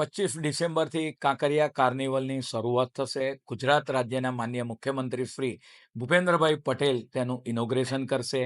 25 ડિસેમ્બરથી કાંકરિયા કાર્નિવલની શરૂઆત થશે. ગુજરાત રાજ્યના માનનીય મુખ્યમંત્રી શ્રી ભૂપેન્દ્રભાઈ પટેલ તેનું ઇનોગ્રેશન કરશે.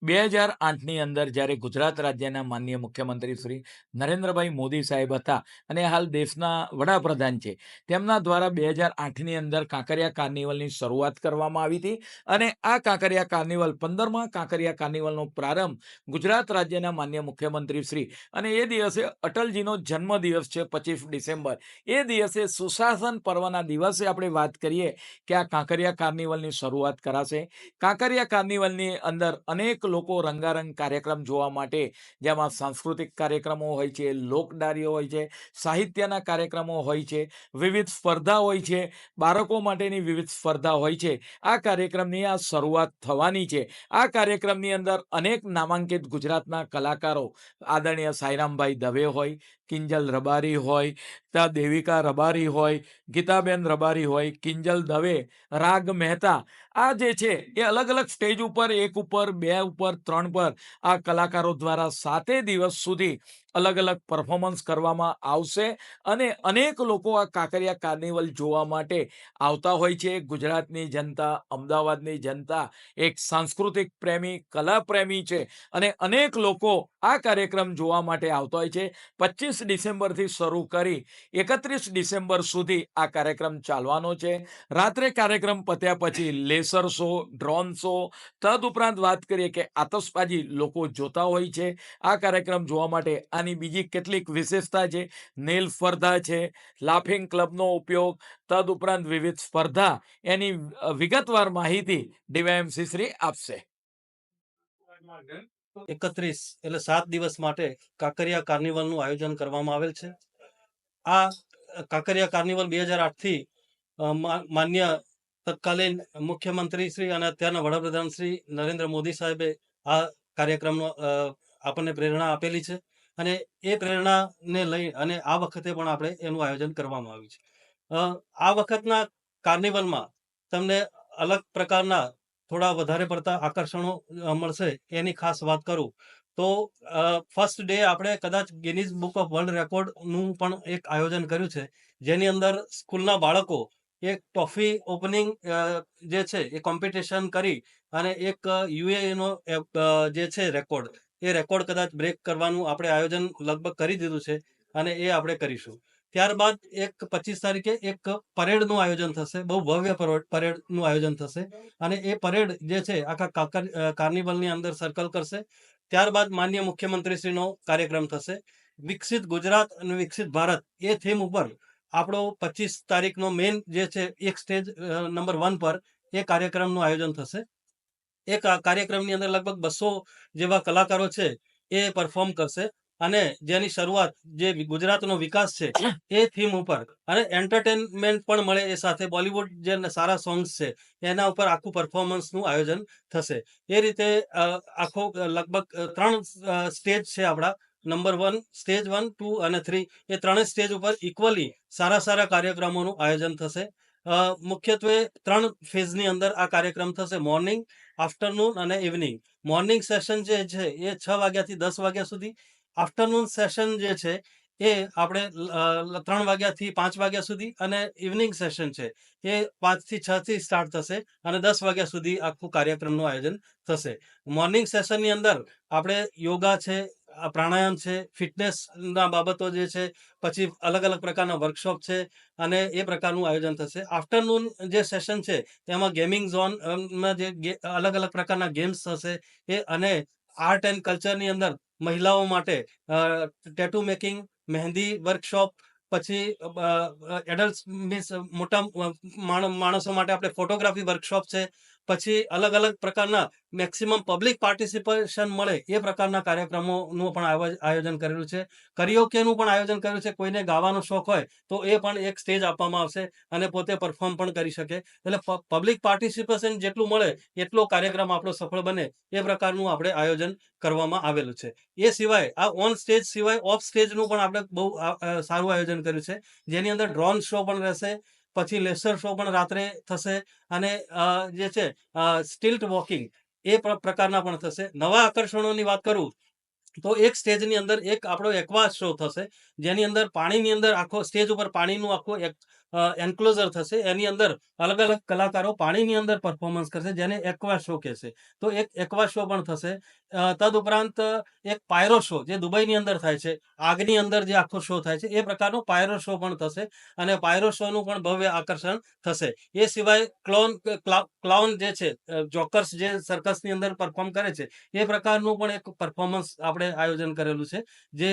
2008ની અંદર જ્યારે ગુજરાત રાજ્યના માનનીય મુખ્યમંત્રી શ્રી નરેન્દ્રભાઈ મોદી સાહેબ હતા અને હાલ દેશના વડાપ્રધાન છે, તેમના દ્વારા 2008ની અંદર કાંકરિયા કાર્નિવલની શરૂઆત કરવામાં આવી હતી અને આ કાંકરિયા કાર્નિવલ 15મા કાંકરિયા કાર્નિવલનો પ્રારંભ ગુજરાત રાજ્યના માનનીય મુખ્યમંત્રી શ્રી અને એ દિવસે અટલજીનો જન્મદિવસ છે 25 ડિસેમ્બર. એ દિવસે સુશાસન પર્વના દિવસે આપણે વાત કરીએ કે આ કાંકરિયા કાર્નિવલની શરૂઆત કરાશે. કાંકરિયા કાર્નિવલની અંદર અનેક લોકો રંગારંગ કાર્યક્રમ જોવા માટે, જેમાં સાંસ્કૃતિક કાર્યક્રમો હોય છે, લોકડાયરીઓ હોય છે, સાહિત્યના કાર્યક્રમો હોય છે, વિવિધ સ્પર્ધા હોય છે, બાળકો માટેની વિવિધ સ્પર્ધા હોય છે. આ કાર્યક્રમની આ શરૂઆત થવાની છે. આ કાર્યક્રમની અંદર અનેક નામાંકિત ગુજરાતના કલાકારો, આદરણીય સાઈરામભાઈ દવે હોય, કિંજલ રબારી હોય, ત્યાં દેવિકા રબારી હોય, ગીતાબેન રબારી હોય, કિંજલ દવે, રાગ મહેતા, આ જે છે એ અલગ અલગ સ્ટેજ ઉપર, એક ઉપર, બે ઉપર, ત્રણ પર આ કલાકારો દ્વારા 7 દિવસ સુધી અલગ અલગ પરફોર્મન્સ કરવામાં આવશે અને અનેક લોકો આ કાંકરિયા કાર્નિવલ જોવા માટે આવતા હોય છે. ગુજરાતની જનતા, અમદાવાદની જનતા એક સાંસ્કૃતિક પ્રેમી, કલા પ્રેમી છે અને અનેક લોકો આ કાર્યક્રમ જોવા માટે આવતા હોય છે. 25 ડિસેમ્બરથી શરૂ કરી 31 ડિસેમ્બર સુધી આ કાર્યક્રમ ચાલવાનો છે. રાત્રે કાર્યક્રમ પત્યા પછી લેસર શો, ડ્રોન શો, તદુપરાંત વાત કરીએ કે આતશબાજી લોકો જોતા હોય છે. આ કાર્યક્રમ જોવા માટે આની બીજી કેટલીક વિશેષતા છે. નેલ સ્પર્ધા છે, લાફિંગ ક્લબનો ઉપયોગ, તદુપરાંત વિવિધ સ્પર્ધા, એની વિગતવાર માહિતી ડીવાયએમસી શ્રી આપશે. 31 એટલે 7 દિવસ માટે કાંકરિયા કાર્નિવલનું આયોજન કરવામાં આવેલ છે. આ કાંકરિયા કાર્નિવલ 2008થી માન્ય તત્કાલીન મુખ્યમંત્રી શ્રી અને અત્યારના વડાપ્રધાન શ્રી નરેન્દ્ર મોદી સાહેબે આ કાર્યક્રમનો આપણને પ્રેરણા આપેલી છે અને એ પ્રેરણાને લઈ અને આ વખતે પણ આપણે એનું આયોજન કરવામાં આવ્યું છે. આ વખતના કાર્નિવલમાં તમને અલગ પ્રકારના થોડા વધારે પડતા આકર્ષણો મળશે. એની ખાસ વાત કરું તો ફર્સ્ટ ડે આપણે કદાચ ગિનીઝ બુક ઓફ વર્લ્ડ રેકોર્ડનું પણ એક આયોજન કર્યું છે, જેની અંદર સ્કૂલના બાળકો એક ટ્રોફી ઓપનિંગ જે છે એ કોમ્પિટિશન કરી અને એક યુએઈનો જે છે રેકોર્ડ, એ રેકોર્ડ કદાચ બ્રેક કરવાનું આપણે આયોજન લગભગ કરી દીધું છે અને એ આપણે કરીશું. ત્યારબાદ એક 25 તારીખે એક પરેડનું આયોજન થશે. બહુ ભવ્ય પરેડનું આયોજન થશે અને એ પરેડ જે છે આખા કાર્નિવલની અંદર સર્કલ કરશે. ત્યારબાદ માનનીય મુખ્યમંત્રીશ્રીનો કાર્યક્રમ થશે. વિકસિત ગુજરાત અને વિકસિત ભારત એ થીમ ઉપર આપણો 25 તારીખનો મેઇન જે છે એક સ્ટેજ નંબર 1 પર એ કાર્યક્રમનું આયોજન થશે. એ કાર્યક્રમની અંદર લગભગ 200 જેવા કલાકારો છે એ પરફોર્મ કરશે અને જેની શરૂઆત જે ગુજરાતનો વિકાસ છે એ થીમ ઉપર અને એન્ટરટેનમેન્ટ પણ મળે એ સાથે બોલિવૂડ જે સારા સોંગ્સ છે એના ઉપર આખું પરફોર્મન્સનું આયોજન થશે. એ રીતે આખો લગભગ 3 સ્ટેજ છે આપણા. નંબર 1, સ્ટેજ 1, 2 અને 3, એ ત્રણેય સ્ટેજ ઉપર ઇક્વલી સારા કાર્યક્રમોનું આયોજન થશે. મુખ્યત્વે 3 ફેઝની અંદર આ કાર્યક્રમ થશે: મોર્નિંગ, આફ્ટરનૂન અને ઇવનિંગ. મોર્નિંગ સેશન જે છે એ 6 વાગ્યાથી 10 વાગ્યા સુધી. આફ્ટરનૂન સેશન જે છે એ આપણે 3 વાગ્યાથી 5 વાગ્યા સુધી અને ઇવનિંગ સેશન છે એ 5 થી 6 થી સ્ટાર્ટ થશે અને 10 વાગ્યા સુધી આખું કાર્યક્રમનું આયોજન થશે. મોર્નિંગ સેશનની અંદર આપણે યોગા છે, પ્રાણાયામ છે, ફિટનેસના બાબતો જે છે, પછી અલગ પ્રકારના વર્કશોપ છે અને એ પ્રકારનું આયોજન થશે. આફ્ટરનૂન જે સેશન છે તેમાં ગેમિંગ ઝોનમાં જે અલગ પ્રકારના ગેમ્સ થશે એ અને આર્ટ એન્ડ કલ્ચરની અંદર મહિલાઓ માટે ટેટુ મેકિંગ, મહેંદી વર્કશોપ, પછી એડલ્ટ મીન્સ મોટા માણસો માટે આપણે ફોટોગ્રાફી વર્કશોપ છે, પછી અલગ પ્રકારના મેક્સિમમ પબ્લિક પાર્ટિસિપેશન મળે એ પ્રકારના કાર્યક્રમોનું પણ આયોજન કરેલું છે. કરિયોકેનું પણ આયોજન કર્યું છે. કોઈને ગાવાનો શોખ હોય તો એ પણ એક સ્ટેજ આપવામાં આવશે અને પોતે પરફોર્મ પણ કરી શકે. એટલે પબ્લિક પાર્ટિસિપેશન જેટલું મળે એટલો કાર્યક્રમ આપણો સફળ બને એ પ્રકારનું આપણે આયોજન કરવામાં આવેલું છે. એ સિવાય આ ઓન સ્ટેજ સિવાય ઓફ સ્ટેજનું પણ આપણે બહુ સારું આયોજન કર્યું છે, જેની અંદર ડ્રોન શો પણ રહેશે, પછી લેસર શો પણ રાત્રે થશે અને જે છે સ્ટિલ્ટ વોકિંગ એ પ્રકારના પણ થશે. નવા આકર્ષણોની વાત કરું તો એક સ્ટેજની અંદર એક આપણો એક્વા શો થશે, જેની અંદર પાણીની અંદર આખો સ્ટેજ ઉપર પાણીનું આખું એન્ક્લોઝર થશે. એની અંદર અલગ અલગ કલાકારો પાણીની અંદર પરફોર્મન્સ કરશે, જેને એક્વા શો કહેશે. તો એક એક્વા શો પણ થશે. તદુપરાંત એક પાયરો શો જે દુબઈની અંદર થાય છે, આગની અંદર જે આખો શો થાય છે, એ પ્રકારનો પાયરો શો પણ થશે. અને પાયરો શોનું પણ ભવ્ય આકર્ષણ થશે. એ સિવાય ક્લાઉન જે છે, જોકર્સ જે સર્કસની અંદર પરફોર્મ કરે છે, એ પ્રકારનું પણ એક પરફોર્મન્સ આપણે આયોજન કરેલું છે, જે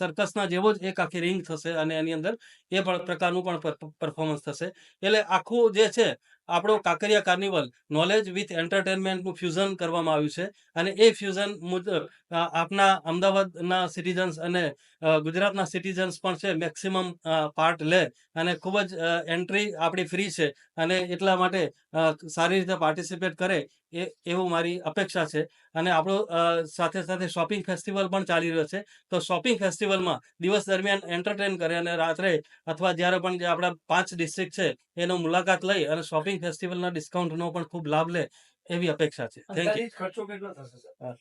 સર્કસના જેવો જ એક આખી રિંગ થશે અને એની અંદર એ પણ પ્રકારનું પણ પરફોર્મન્સ થશે. એટલે આખું જે છે આપણો કાંકરિયા કાર્નિવલ નોલેજ વિથ એન્ટરટેનમેન્ટનું ફ્યુઝન કરવામાં આવ્યું છે. અને એ ફ્યુઝન મુજબ આપના અમદાવાદના સિટીઝન્સ અને ગુજરાતના સિટીઝન્સ પણ છે મેક્સિમમ પાર્ટ લે. અને ખૂબ જ એન્ટ્રી આપણી ફ્રી છે, અને એટલા માટે સારી રીતે પાર્ટિસિપેટ કરે એવું મારી અપેક્ષા છે. અને આપણો સાથે સાથે શોપિંગ ફેસ્ટિવલ પણ ચાલી રહ્યો છે. તો શોપિંગ ફેસ્ટિવલમાં દિવસ દરમિયાન એન્ટરટેન કરે અને રાત્રે અથવા જ્યારે પણ જે આપણા 5 ડિસ્ટ્રિક્ટ છે એનો મુલાકાત લઈ અને શોપિંગ ફેસ્ટિવલના ડિસ્કાઉન્ટનો પણ ખૂબ લાભ લે એવી અપેક્ષા છે. Thank you. અંદાજિત ખર્ચો કેટલો થશે, સર?